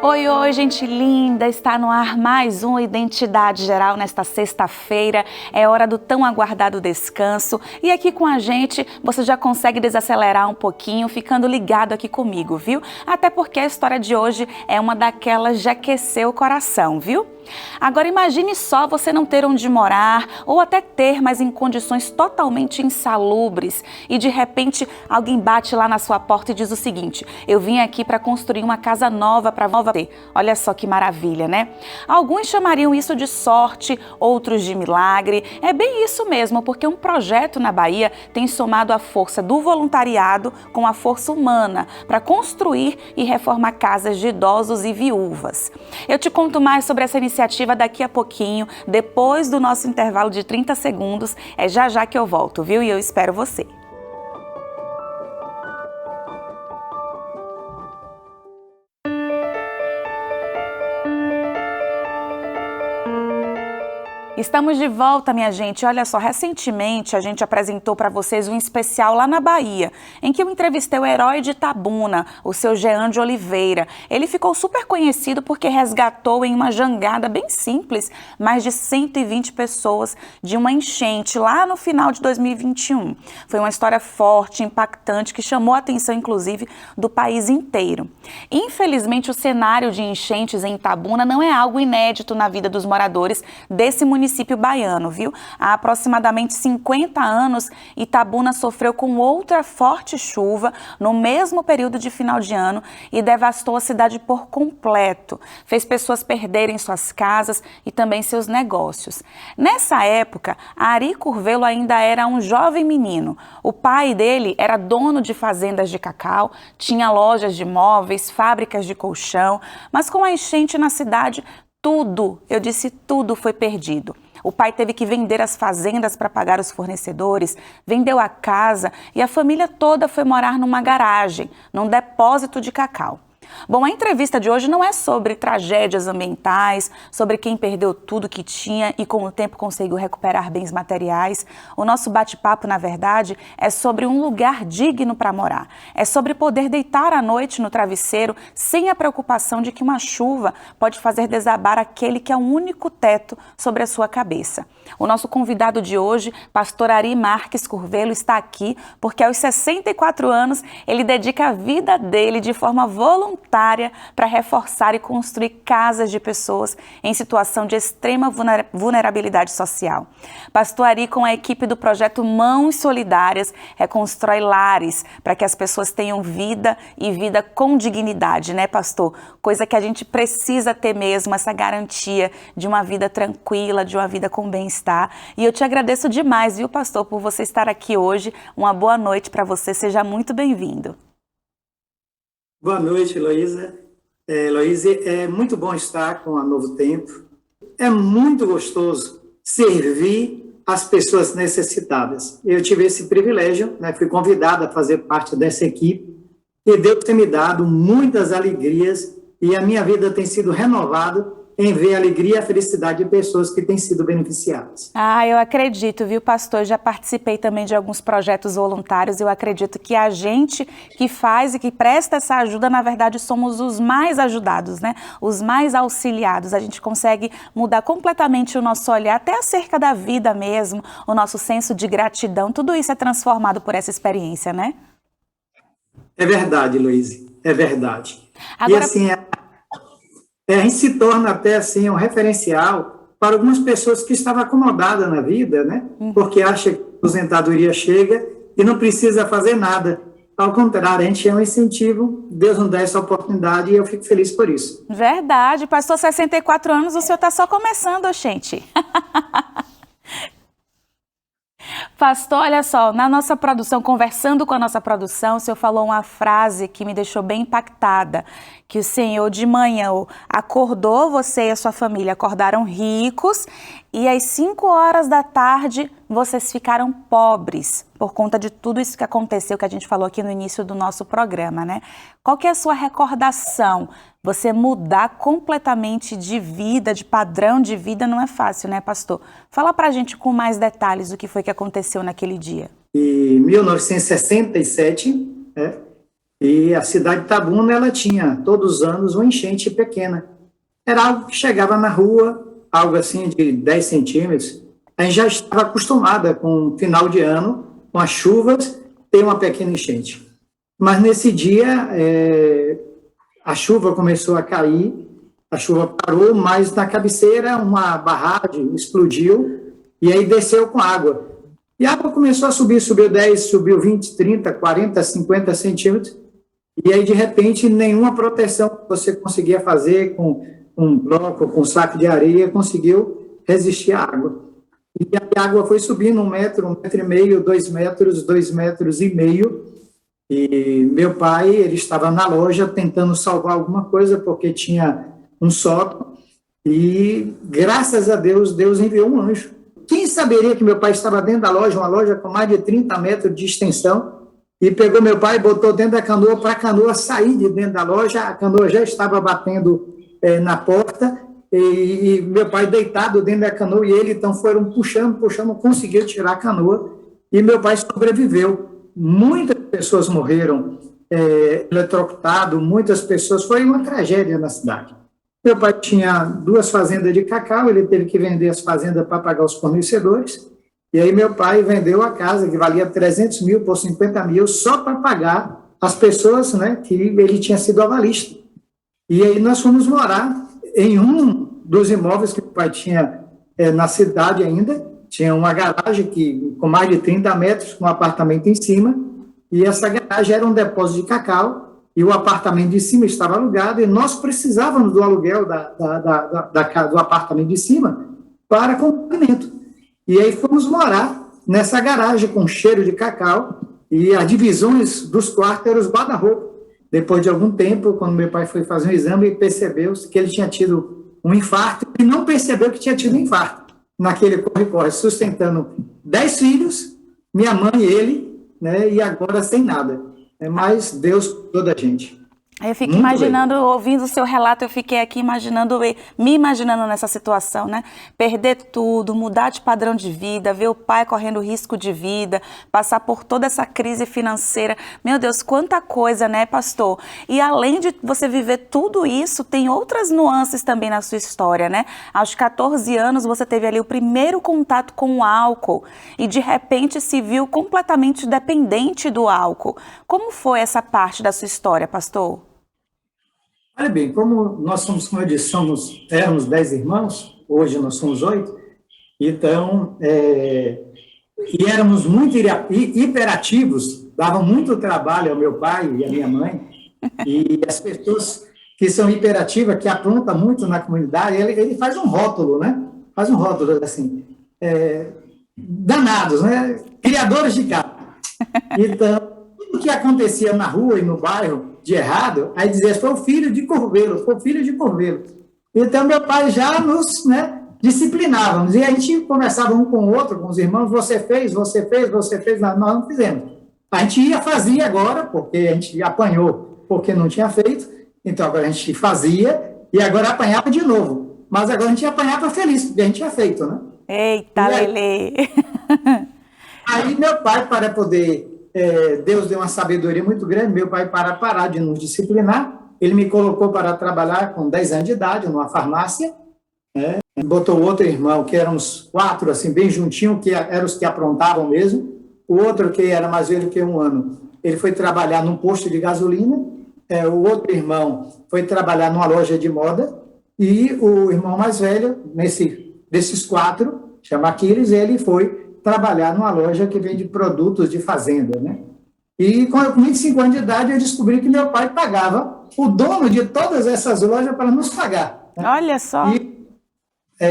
Oi, oi, gente linda! Está no ar mais um Identidade Geral nesta sexta-feira. É hora do tão aguardado descanso. E aqui com a gente, você já consegue desacelerar um pouquinho, ficando ligado aqui comigo, viu? Até porque a história de hoje é uma daquelas de aquecer o coração, viu? Agora imagine só você não ter onde morar ou até ter, mas em condições totalmente insalubres e de repente alguém bate lá na sua porta e diz o seguinte: eu vim aqui para construir uma casa nova para você. Olha só que maravilha, né? Alguns chamariam isso de sorte, outros de milagre. É bem isso mesmo, porque um projeto na Bahia tem somado a força do voluntariado com a força humana para construir e reformar casas de idosos e viúvas. Eu te conto mais sobre essa iniciativa daqui a pouquinho, depois do nosso intervalo de 30 segundos. É já já que eu volto, viu? E eu espero você. Estamos de volta, minha gente. Olha só, recentemente a gente apresentou para vocês um especial lá na Bahia, em que eu entrevistei o herói de Itabuna, o seu Jean de Oliveira. Ele ficou super conhecido porque resgatou em uma jangada bem simples mais de 120 pessoas de uma enchente lá no final de 2021. Foi uma história forte, impactante, que chamou a atenção, inclusive, do país inteiro. Infelizmente, o cenário de enchentes em Itabuna não é algo inédito na vida dos moradores desse município baiano, viu? Há aproximadamente 50 anos, Itabuna sofreu com outra forte chuva no mesmo período de final de ano e devastou a cidade por completo. Fez pessoas perderem suas casas e também seus negócios. Nessa época, Ari Curvelo ainda era um jovem menino. O pai dele era dono de fazendas de cacau, tinha lojas de móveis, fábricas de colchão, mas com a enchente na cidade, tudo, eu disse tudo, foi perdido. O pai teve que vender as fazendas para pagar os fornecedores, vendeu a casa e a família toda foi morar numa garagem, num depósito de cacau. Bom, a entrevista de hoje não é sobre tragédias ambientais, sobre quem perdeu tudo que tinha e com o tempo conseguiu recuperar bens materiais. O nosso bate-papo, na verdade, é sobre um lugar digno para morar. É sobre poder deitar à noite no travesseiro sem a preocupação de que uma chuva pode fazer desabar aquele que é o único teto sobre a sua cabeça. O nosso convidado de hoje, pastor Ari Marques Curvelo, está aqui porque aos 64 anos ele dedica a vida dele de forma voluntária para reforçar e construir casas de pessoas em situação de extrema vulnerabilidade social. Pastor Ari, com a equipe do projeto Mãos Solidárias, reconstrói lares para que as pessoas tenham vida e vida com dignidade, né, pastor? Coisa que a gente precisa ter mesmo, essa garantia de uma vida tranquila, de uma vida com bem-estar. E eu te agradeço demais, viu, pastor, por você estar aqui hoje. Uma boa noite para você, seja muito bem-vindo. Boa noite, Heloísa. Heloísa, é muito bom estar com a Novo Tempo. É muito gostoso servir as pessoas necessitadas. Eu tive esse privilégio, né, fui convidado a fazer parte dessa equipe e Deus tem me dado muitas alegrias e a minha vida tem sido renovada em ver a alegria e a felicidade de pessoas que têm sido beneficiadas. Eu acredito, viu, pastor? Eu já participei também de alguns projetos voluntários. Eu acredito que a gente que faz e que presta essa ajuda, na verdade, somos os mais ajudados, né? Os mais auxiliados. A gente consegue mudar completamente o nosso olhar, até acerca da vida mesmo, o nosso senso de gratidão. Tudo isso é transformado por essa experiência, né? É verdade, Luiz, é verdade. Agora... E assim, a gente se torna até assim um referencial para algumas pessoas que estavam acomodadas na vida, né? Porque acha que a aposentadoria chega e não precisa fazer nada. Ao contrário, a gente é um incentivo, Deus nos dá essa oportunidade e eu fico feliz por isso. Verdade, pastor, 64 anos, o senhor está só começando, gente. Pastor, olha só, na nossa produção, conversando com a nossa produção, o senhor falou uma frase que me deixou bem impactada, que o senhor de manhã acordou, você e a sua família acordaram ricos e às 5 horas da tarde vocês ficaram pobres por conta de tudo isso que aconteceu, que a gente falou aqui no início do nosso programa, né? Qual que é a sua recordação? Você mudar completamente de vida, de padrão de vida, não é fácil, né, pastor? Fala pra gente com mais detalhes o que foi que aconteceu naquele dia. Em 1967, né, E a cidade de Itabuna, ela tinha todos os anos uma enchente pequena. Era algo que chegava na rua, algo assim de 10 centímetros. A gente já estava acostumada com o final de ano, com as chuvas, ter uma pequena enchente. Mas nesse dia, a chuva começou a cair, a chuva parou, mas na cabeceira uma barragem explodiu e aí desceu com água. E a água começou a subir, subiu 10, subiu 20, 30, 40, 50 centímetros. E aí, de repente, nenhuma proteção que você conseguia fazer com um bloco, com um saco de areia, conseguiu resistir à água. E a água foi subindo 1,5 metro, 2,5 metros. E meu pai, ele estava na loja tentando salvar alguma coisa, porque tinha um sótão. E, graças a Deus, Deus enviou um anjo. Quem saberia que meu pai estava dentro da loja, uma loja com mais de 30 metros de extensão, e pegou meu pai e botou dentro da canoa para a canoa sair de dentro da loja. A canoa já estava batendo na porta, e meu pai deitado dentro da canoa, e ele, então, foram puxando, conseguiu tirar a canoa, e meu pai sobreviveu. Muitas pessoas morreram eletrocutado, muitas pessoas, foi uma tragédia na cidade. Meu pai tinha 2 fazendas de cacau, ele teve que vender as fazendas para pagar os fornecedores, e aí meu pai vendeu a casa, que valia 300 mil por 50 mil, só para pagar as pessoas, né, que ele tinha sido avalista. E aí nós fomos morar em um dos imóveis que o pai tinha na cidade ainda, tinha uma garagem com mais de 30 metros, com um apartamento em cima, e essa garagem era um depósito de cacau, e o apartamento de cima estava alugado, e nós precisávamos do aluguel do apartamento de cima para complemento. E aí fomos morar nessa garagem com cheiro de cacau, e as divisões dos quartos eram os guarda-roupa. Depois de algum tempo, quando meu pai foi fazer um exame, percebeu que ele tinha tido um infarto, e não percebeu que tinha tido um infarto. Naquele corre-corre, sustentando 10 filhos, minha mãe e ele, né, e agora sem nada. Mas Deus cuidou da gente. Eu fico imaginando, ouvindo o seu relato, eu fiquei aqui me imaginando nessa situação, né? Perder tudo, mudar de padrão de vida, ver o pai correndo risco de vida, passar por toda essa crise financeira. Meu Deus, quanta coisa, né, pastor? E além de você viver tudo isso, tem outras nuances também na sua história, né? Aos 14 anos, você teve ali o primeiro contato com o álcool e, de repente, se viu completamente dependente do álcool. Como foi essa parte da sua história, pastor? Olha bem, como nós somos, como eu disse, éramos 10 irmãos, hoje nós somos 8, então, e éramos muito hiperativos, dava muito trabalho ao meu pai e à minha mãe, e as pessoas que são hiperativas, que aprontam muito na comunidade, ele faz um rótulo, né? Faz um rótulo assim, danados, né? Criadores de gado. Então, tudo que acontecia na rua e no bairro de errado, aí dizia, foi o filho de Corvelo, foi o filho de Corvelo. Então, meu pai já nos, né, disciplinávamos, e a gente conversava um com o outro, com os irmãos, você fez, nós não fizemos. A gente fazia agora, porque a gente apanhou, porque não tinha feito, então agora a gente fazia, e agora apanhava de novo. Mas agora a gente apanhava feliz, porque a gente tinha feito, né? Eita, Lelê! Aí meu pai, para poder... Deus deu uma sabedoria muito grande, meu pai, para parar de nos disciplinar, ele me colocou para trabalhar com 10 anos de idade, numa farmácia, botou outro irmão, que eram uns 4, assim, bem juntinho, que eram os que aprontavam mesmo, o outro, que era mais velho que 1 ano, ele foi trabalhar num posto de gasolina, o outro irmão foi trabalhar numa loja de moda, e o irmão mais velho, desses 4, chama Aquiles, ele foi trabalhar numa loja que vende produtos de fazenda, né? E com 25 anos de idade eu descobri que meu pai pagava o dono de todas essas lojas para nos pagar. Né? Olha só!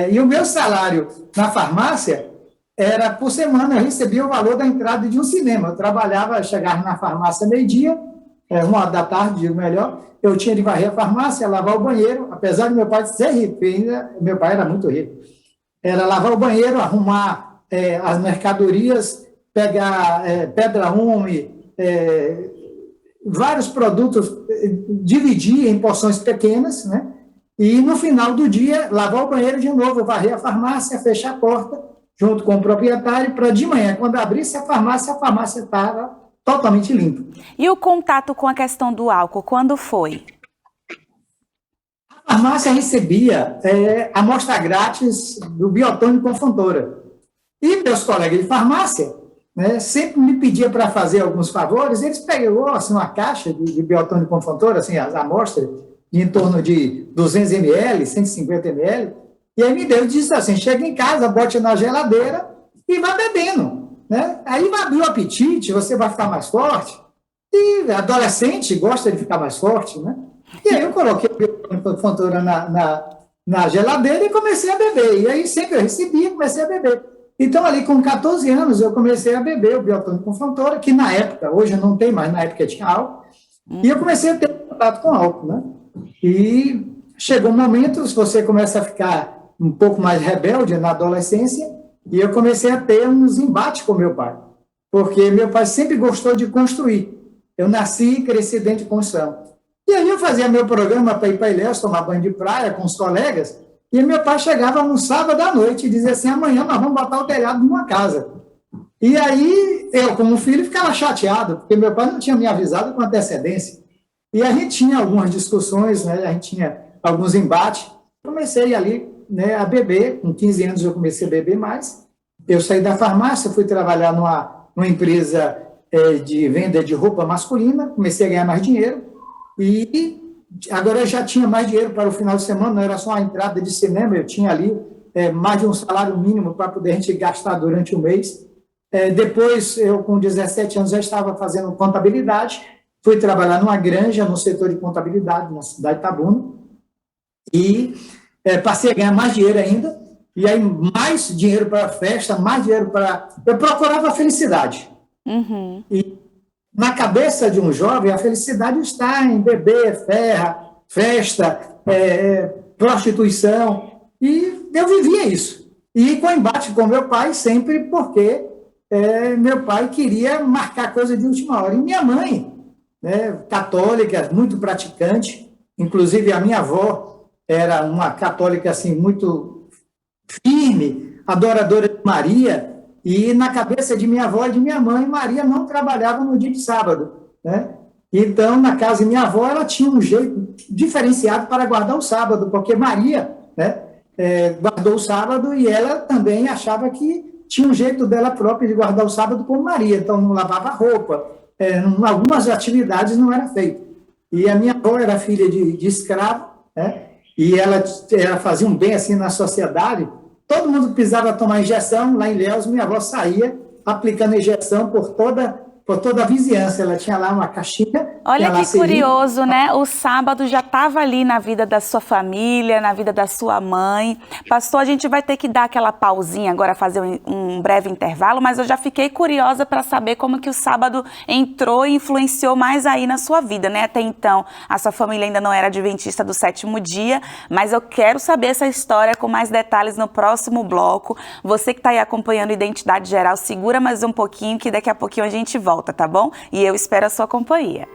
E o meu salário na farmácia era, por semana, eu recebia o valor da entrada de um cinema. Eu trabalhava, chegava na farmácia meio-dia, 1h da tarde, digo melhor, eu tinha de varrer a farmácia, lavar o banheiro, apesar de meu pai ser rico, ainda, meu pai era muito rico, era lavar o banheiro, arrumar as mercadorias, pegar pedra-ume, vários produtos, dividir em porções pequenas, né? E no final do dia, lavar o banheiro de novo, varrer a farmácia, fechar a porta, junto com o proprietário, para de manhã, quando abrisse a farmácia estava totalmente limpo. E o contato com a questão do álcool, quando foi? A farmácia recebia amostra grátis do biotônico com Fontoura. E meus colegas de farmácia, né, sempre me pediam para fazer alguns favores, eles pegaram assim, uma caixa de biotônico com Fontoura, assim, as amostras, de em torno de 200 ml, 150 ml, e aí me deu e disse assim, chega em casa, bote na geladeira e vai bebendo. Né? Aí vai abrir o apetite, você vai ficar mais forte, e adolescente gosta de ficar mais forte, né? E aí eu coloquei o biotônico com Fontoura na geladeira e comecei a beber, e aí sempre eu recebia e comecei a beber. Então, ali com 14 anos, eu comecei a beber o biotônico com Fontoura, que na época, hoje não tem mais, na época tinha álcool, e eu comecei a ter contato com álcool, né? E chegou um momento, se você começa a ficar um pouco mais rebelde na adolescência, e eu comecei a ter uns embates com meu pai, porque meu pai sempre gostou de construir. Eu nasci e cresci dentro de construção. E aí eu fazia meu programa para ir para Ilhéus, tomar banho de praia com os colegas, e meu pai chegava no sábado à noite e dizia assim, amanhã nós vamos botar o telhado numa casa. E aí eu, como filho, ficava chateado, porque meu pai não tinha me avisado com antecedência. E a gente tinha algumas discussões, né? A gente tinha alguns embates. Comecei ali, né, a beber, com 15 anos eu comecei a beber mais. Eu saí da farmácia, fui trabalhar numa empresa de venda de roupa masculina, comecei a ganhar mais dinheiro, e agora eu já tinha mais dinheiro para o final de semana, não era só a entrada de cinema, eu tinha ali mais de um salário mínimo para poder a gente gastar durante o mês. Depois, eu com 17 anos já estava fazendo contabilidade, fui trabalhar numa granja, no setor de contabilidade, na cidade de Itabuna, e passei a ganhar mais dinheiro ainda, e aí mais dinheiro para a festa, mais dinheiro para... Eu procurava a felicidade. Uhum. E na cabeça de um jovem, a felicidade está em beber, ferra, festa, prostituição, e eu vivia isso. E com embate com meu pai, sempre porque meu pai queria marcar coisa de última hora. E minha mãe, né, católica, muito praticante, inclusive a minha avó era uma católica assim, muito firme, adoradora de Maria, e na cabeça de minha avó e de minha mãe, Maria não trabalhava no dia de sábado, né? Então, na casa de minha avó, ela tinha um jeito diferenciado para guardar o sábado, porque Maria, né, guardou o sábado e ela também achava que tinha um jeito dela própria de guardar o sábado como Maria, então não lavava roupa, algumas atividades não eram feitas. E a minha avó era filha de escravo, né? E ela fazia um bem assim na sociedade. Todo mundo precisava tomar injeção, lá em Ilhéus, minha avó saía aplicando injeção por toda a vizinhança. Ela tinha lá uma caixinha. Olha que curioso, né? O sábado já estava ali na vida da sua família, na vida da sua mãe. Pastor, a gente vai ter que dar aquela pausinha agora, fazer um breve intervalo, mas eu já fiquei curiosa para saber como que o sábado entrou e influenciou mais aí na sua vida, né? Até então, a sua família ainda não era adventista do sétimo dia, mas eu quero saber essa história com mais detalhes no próximo bloco. Você que está aí acompanhando Identidade Geral, segura mais um pouquinho que daqui a pouquinho a gente volta, tá bom? E eu espero a sua companhia.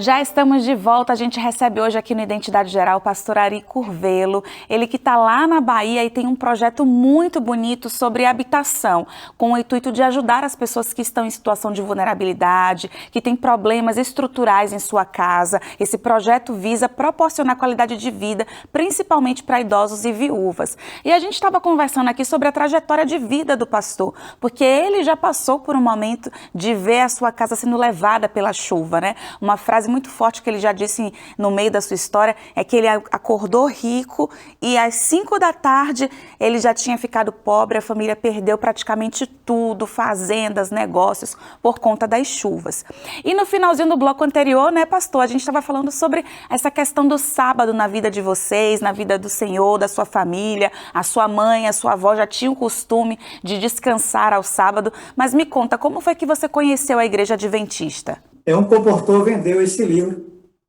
Já estamos de volta, a gente recebe hoje aqui no Identidade Geral o pastor Ari Curvelo, ele que está lá na Bahia e tem um projeto muito bonito sobre habitação, com o intuito de ajudar as pessoas que estão em situação de vulnerabilidade, que têm problemas estruturais em sua casa. Esse projeto visa proporcionar qualidade de vida, principalmente para idosos e viúvas. E a gente estava conversando aqui sobre a trajetória de vida do pastor, porque ele já passou por um momento de ver a sua casa sendo levada pela chuva, né? Uma frase muito forte que ele já disse no meio da sua história é que ele acordou rico e às 5 da tarde ele já tinha ficado pobre, a família perdeu praticamente tudo, fazendas, negócios, por conta das chuvas. E no finalzinho do bloco anterior, né, pastor, a gente estava falando sobre essa questão do sábado na vida de vocês, na vida do Senhor, da sua família, a sua mãe, a sua avó já tinham o costume de descansar ao sábado, mas me conta, como foi que você conheceu a Igreja Adventista? Um comportor vendeu esse livro,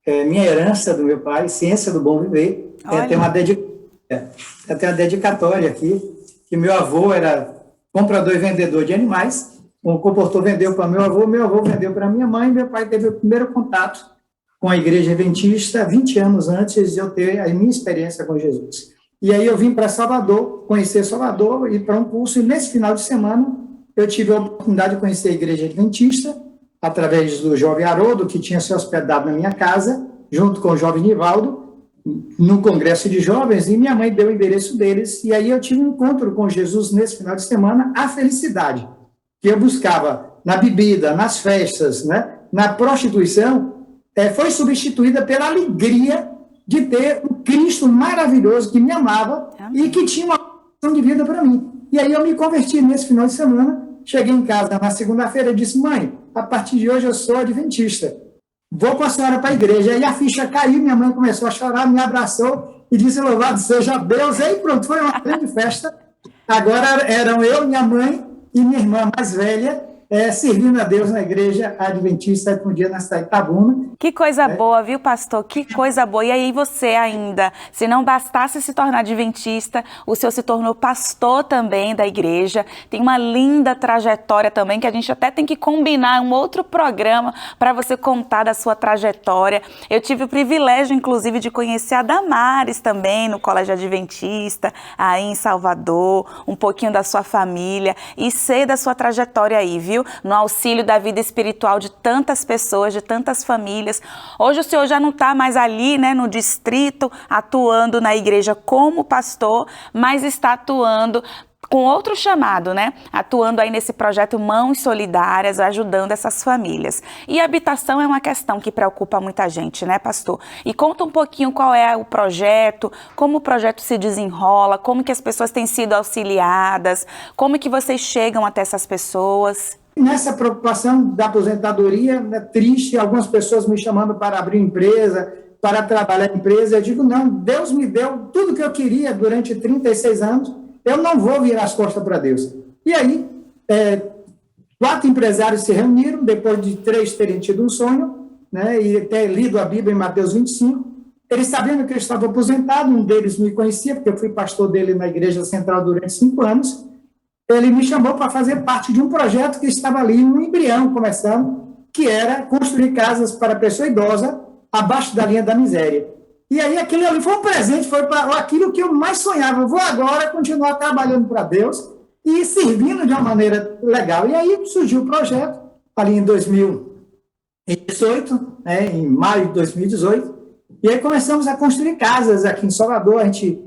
Minha Herança do meu pai, Ciência do Bom Viver. Tem uma dedicatória aqui, que meu avô era comprador e vendedor de animais, o comportor vendeu para meu avô vendeu para minha mãe, meu pai teve o primeiro contato com a Igreja Adventista 20 anos antes de eu ter a minha experiência com Jesus. E aí eu vim para Salvador, conhecer Salvador, ir para um curso, e nesse final de semana eu tive a oportunidade de conhecer a Igreja Adventista, através do jovem Haroldo, que tinha se hospedado na minha casa, junto com o jovem Nivaldo, no congresso de jovens, e minha mãe deu o endereço deles, e aí eu tive um encontro com Jesus nesse final de semana, a felicidade, que eu buscava na bebida, nas festas, né, na prostituição, foi substituída pela alegria de ter um Cristo maravilhoso que me amava e que tinha uma opção de vida para mim. E aí eu me converti nesse final de semana, cheguei em casa na segunda-feira e disse: mãe, a partir de hoje eu sou adventista, vou com a senhora para a igreja. Aí a ficha caiu, minha mãe começou a chorar, me abraçou e disse: louvado seja Deus. E aí pronto, foi uma grande festa. Agora eram eu, minha mãe e minha irmã mais velha, servindo a Deus na igreja adventista, sétimo dia na cidade de Itabuna. Que coisa boa, viu, pastor? Que coisa boa. E aí você ainda, se não bastasse se tornar adventista, o senhor se tornou pastor também da igreja. Tem uma linda trajetória também, que a gente até tem que combinar um outro programa para você contar da sua trajetória. Eu tive o privilégio, inclusive, de conhecer a Damares também, no Colégio Adventista, aí em Salvador, um pouquinho da sua família, e sei da sua trajetória aí, viu? No auxílio da vida espiritual de tantas pessoas, de tantas famílias. Hoje o senhor já não está mais ali, né, no distrito, atuando na igreja como pastor, mas está atuando com outro chamado, né? Atuando aí nesse projeto Mãos Solidárias, ajudando essas famílias. E habitação é uma questão que preocupa muita gente, né, pastor? E conta um pouquinho qual é o projeto, como o projeto se desenrola, como que as pessoas têm sido auxiliadas, como que vocês chegam até essas pessoas. Nessa preocupação da aposentadoria, é triste, algumas pessoas me chamando para abrir empresa, para trabalhar em empresa. Eu digo: não, Deus me deu tudo que eu queria durante 36 anos, eu não vou virar as costas para Deus. E aí, 4 empresários se reuniram, depois de 3 terem tido um sonho, né, e ter lido a Bíblia em Mateus 25, eles sabendo que eu estava aposentado, um deles me conhecia, porque eu fui pastor dele na Igreja Central durante 5 anos, ele me chamou para fazer parte de um projeto que estava ali, um embrião começando, que era construir casas para pessoa idosa abaixo da linha da miséria. E aí aquilo ali foi um presente, foi para aquilo que eu mais sonhava. Eu vou agora continuar trabalhando para Deus e servindo de uma maneira legal. E aí surgiu o projeto, ali em 2018, né, em maio de 2018, e aí começamos a construir casas aqui em Salvador. A gente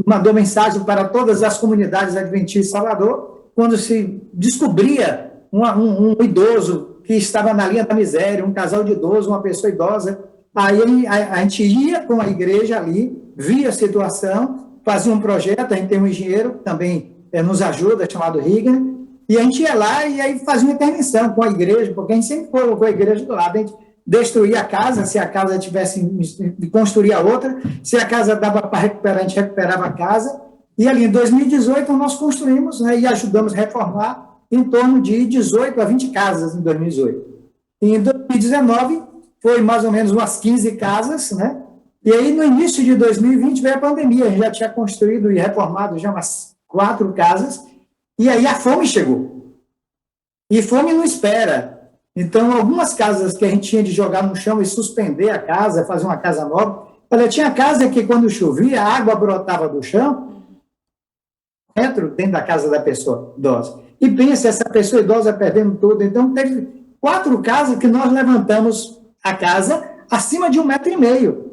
mandou mensagem para todas as comunidades adventistas de Salvador, quando se descobria um idoso que estava na linha da miséria, um casal de idosos, uma pessoa idosa. Aí a gente ia com a igreja ali, via a situação, fazia um projeto. A gente tem um engenheiro que também nos ajuda, chamado Rigner, e a gente ia lá e aí fazia uma intervenção com a igreja, porque a gente sempre colocou a igreja do lado. A gente destruía a casa, se a casa tivesse de construir a outra, se a casa dava para recuperar, a gente recuperava a casa. E ali em 2018 nós construímos, né, e ajudamos a reformar em torno de 18 a 20 casas em 2018. E em 2019 foi mais ou menos umas 15 casas, né? E aí no início de 2020 veio a pandemia, a gente já tinha construído e reformado já umas 4 casas, e aí a fome chegou. E fome não espera. Então, algumas casas que a gente tinha de jogar no chão e suspender a casa, fazer uma casa nova. Olha, tinha casa que quando chovia, a água brotava do chão, dentro da casa da pessoa idosa. E pensa, essa pessoa idosa perdendo tudo. Então, teve 4 casas que nós levantamos a casa acima de 1,5 metro.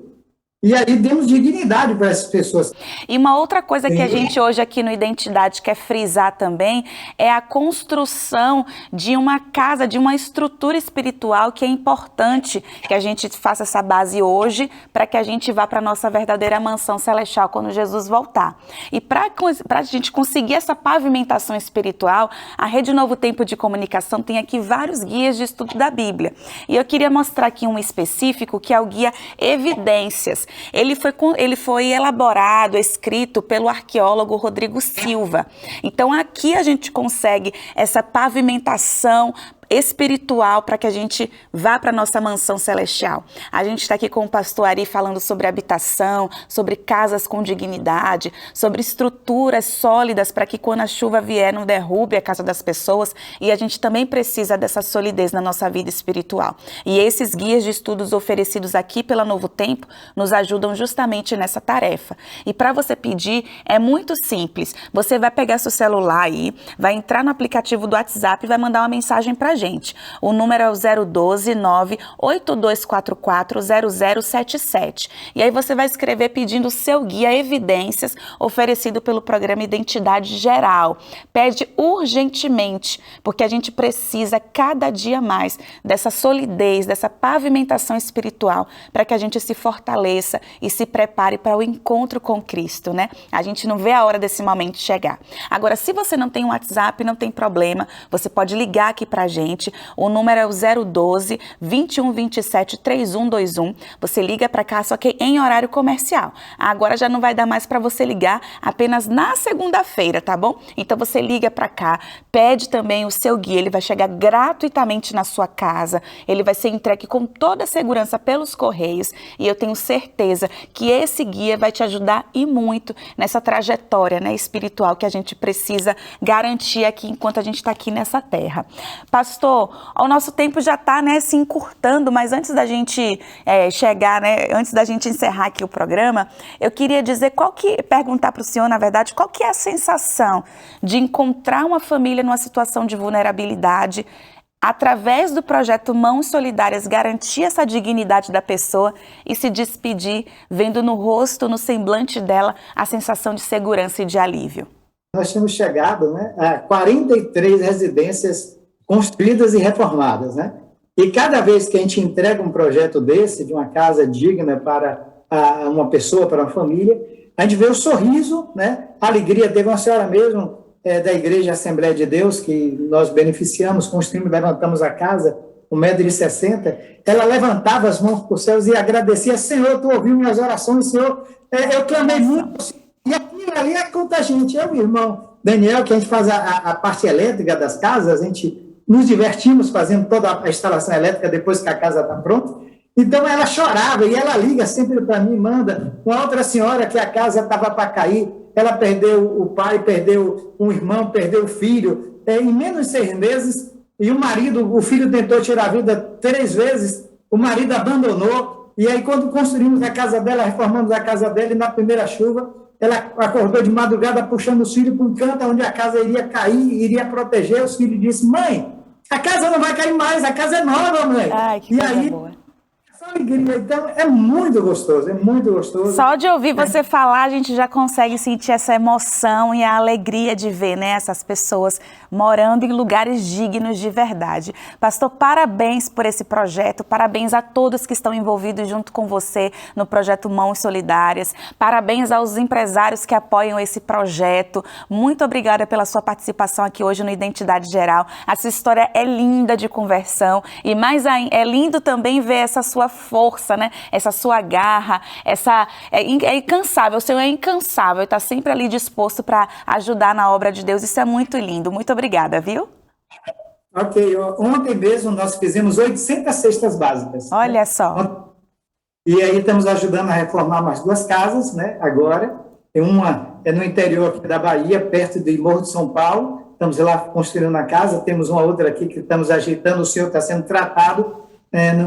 E aí demos dignidade para essas pessoas. E uma outra coisa que a gente hoje aqui no Identidade quer frisar também é a construção de uma casa, de uma estrutura espiritual, que é importante que a gente faça essa base hoje para que a gente vá para a nossa verdadeira mansão celestial quando Jesus voltar. E para a gente conseguir essa pavimentação espiritual, a Rede Novo Tempo de Comunicação tem aqui vários guias de estudo da Bíblia. E eu queria mostrar aqui um específico, que é o guia Evidências. Ele foi elaborado, escrito pelo arqueólogo Rodrigo Silva. Então aqui a gente consegue essa pavimentação espiritual para que a gente vá para a nossa mansão celestial. A gente está aqui com o pastor Ari falando sobre habitação, sobre casas com dignidade, sobre estruturas sólidas para que quando a chuva vier não derrube a casa das pessoas, e a gente também precisa dessa solidez na nossa vida espiritual. E esses guias de estudos oferecidos aqui pela Novo Tempo nos ajudam justamente nessa tarefa. E para você pedir é muito simples. Você vai pegar seu celular aí, vai entrar no aplicativo do WhatsApp e vai mandar uma mensagem para a gente. O número é o 012 98244 0077. E aí você vai escrever pedindo o seu guia Evidências, oferecido pelo programa Identidade Geral. Pede urgentemente, porque a gente precisa cada dia mais dessa solidez, dessa pavimentação espiritual, para que a gente se fortaleça e se prepare para o encontro com Cristo, né? A gente não vê a hora desse momento chegar. Agora, se você não tem um WhatsApp, não tem problema, você pode ligar aqui pra gente. O número é o 012 2127 3121. Você liga pra cá, só que em horário comercial. Agora já não vai dar mais pra você ligar apenas na segunda-feira, tá bom? Então você liga pra cá, pede também o seu guia, ele vai chegar gratuitamente na sua casa, ele vai ser entregue com toda a segurança pelos correios, e eu tenho certeza que esse guia vai te ajudar e muito nessa trajetória, né, espiritual que a gente precisa garantir aqui enquanto a gente está aqui nessa terra. Pastor, o nosso tempo já está, né, se encurtando, mas antes da gente chegar, né, antes da gente encerrar aqui o programa, eu queria dizer perguntar para o senhor, na verdade, qual que é a sensação de encontrar uma família numa situação de vulnerabilidade, através do projeto Mãos Solidárias, garantir essa dignidade da pessoa e se despedir, vendo no rosto, no semblante dela, a sensação de segurança e de alívio. Nós temos chegado, né, a 43 residências construídas e reformadas, né? E cada vez que a gente entrega um projeto desse, de uma casa digna para uma pessoa, para uma família, a gente vê o sorriso, né, a alegria. Teve uma senhora mesmo da Igreja Assembleia de Deus, que nós beneficiamos, construímos, levantamos a casa, 1,60 m, ela levantava as mãos para os céus e agradecia: Senhor, tu ouviu minhas orações, Senhor, eu clamei muito. E aquilo ali é contagiante. Eu e o irmão Daniel, que a gente faz a parte elétrica das casas, a gente nos divertimos fazendo toda a instalação elétrica depois que a casa está pronta. Então ela chorava e ela liga sempre para mim, manda. Uma outra senhora que a casa estava para cair, ela perdeu o pai, perdeu um irmão, perdeu o filho, em menos de 6 meses, e o filho tentou tirar a vida 3 vezes, o marido abandonou, e aí quando construímos a casa dela, reformamos a casa dela, e na primeira chuva, ela acordou de madrugada puxando os filhos para um canto onde a casa iria cair, iria proteger. Os filhos disseram: mãe, a casa não vai cair mais, a casa é nova, mãe. Ai, que coisa boa. Alegria. Então, é muito gostoso, é muito gostoso. Só de ouvir você falar, a gente já consegue sentir essa emoção e a alegria de ver, né, essas pessoas morando em lugares dignos de verdade. Pastor, parabéns por esse projeto, parabéns a todos que estão envolvidos junto com você no projeto Mãos Solidárias, parabéns aos empresários que apoiam esse projeto. Muito obrigada pela sua participação aqui hoje no Identidade Geral. Essa história é linda de conversão, e mais ainda, é lindo também ver essa sua força, né? Essa sua garra, é incansável, o Senhor é incansável, está sempre ali disposto para ajudar na obra de Deus. Isso é muito lindo. Muito obrigada, viu? Ok, ontem mesmo nós fizemos 800 cestas básicas. Olha só. E aí estamos ajudando a reformar mais 2 casas, né? Agora, uma é no interior aqui da Bahia, perto do Morro de São Paulo. Estamos lá construindo a casa, temos uma outra aqui que estamos ajeitando, o senhor está sendo tratado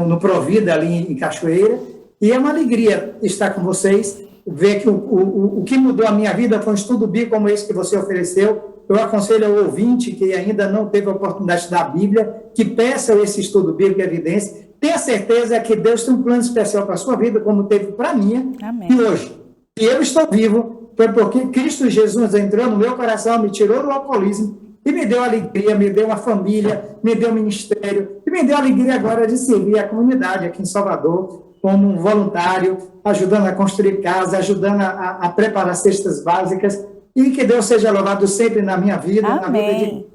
no Provida, ali em Cachoeira, e é uma alegria estar com vocês, ver que o que mudou a minha vida foi um estudo bíblico como esse que você ofereceu. Eu aconselho ao ouvinte que ainda não teve a oportunidade de estudar a Bíblia, que peça esse estudo bíblico e evidência. Tenha certeza que Deus tem um plano especial para a sua vida, como teve para a minha. Amém. E hoje, e eu estou vivo, foi porque Cristo Jesus entrou no meu coração, me tirou do alcoolismo, e me deu alegria, me deu uma família, me deu um ministério, e me deu a alegria agora de servir a comunidade aqui em Salvador, como um voluntário, ajudando a construir casa, ajudando a preparar cestas básicas, e que Deus seja louvado sempre na minha vida, Amém. na vida de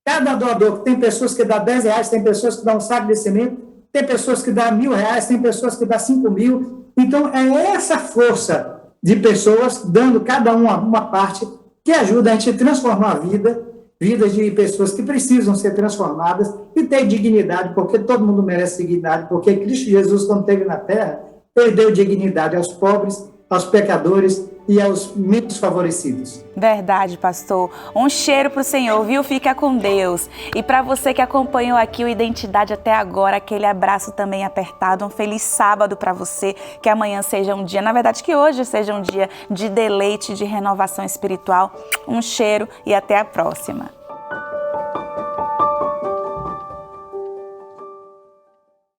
cada doador. Tem pessoas que dão R$10, tem pessoas que dão um saco de cimento, tem pessoas que dão R$1.000, tem pessoas que dão 5.000. Então, é essa força de pessoas, dando cada uma parte, que ajuda a gente a transformar a vida vidas de pessoas que precisam ser transformadas e ter dignidade, porque todo mundo merece dignidade, porque Cristo Jesus, quando esteve na terra, perdeu dignidade aos pobres, aos pecadores e aos menos favorecidos. Verdade, pastor. Um cheiro para o Senhor, viu? Fica com Deus. E para você que acompanhou aqui o Identidade até agora, aquele abraço também apertado. Um feliz sábado para você. Que amanhã seja um dia, na verdade que hoje seja um dia de deleite, de renovação espiritual. Um cheiro e até a próxima.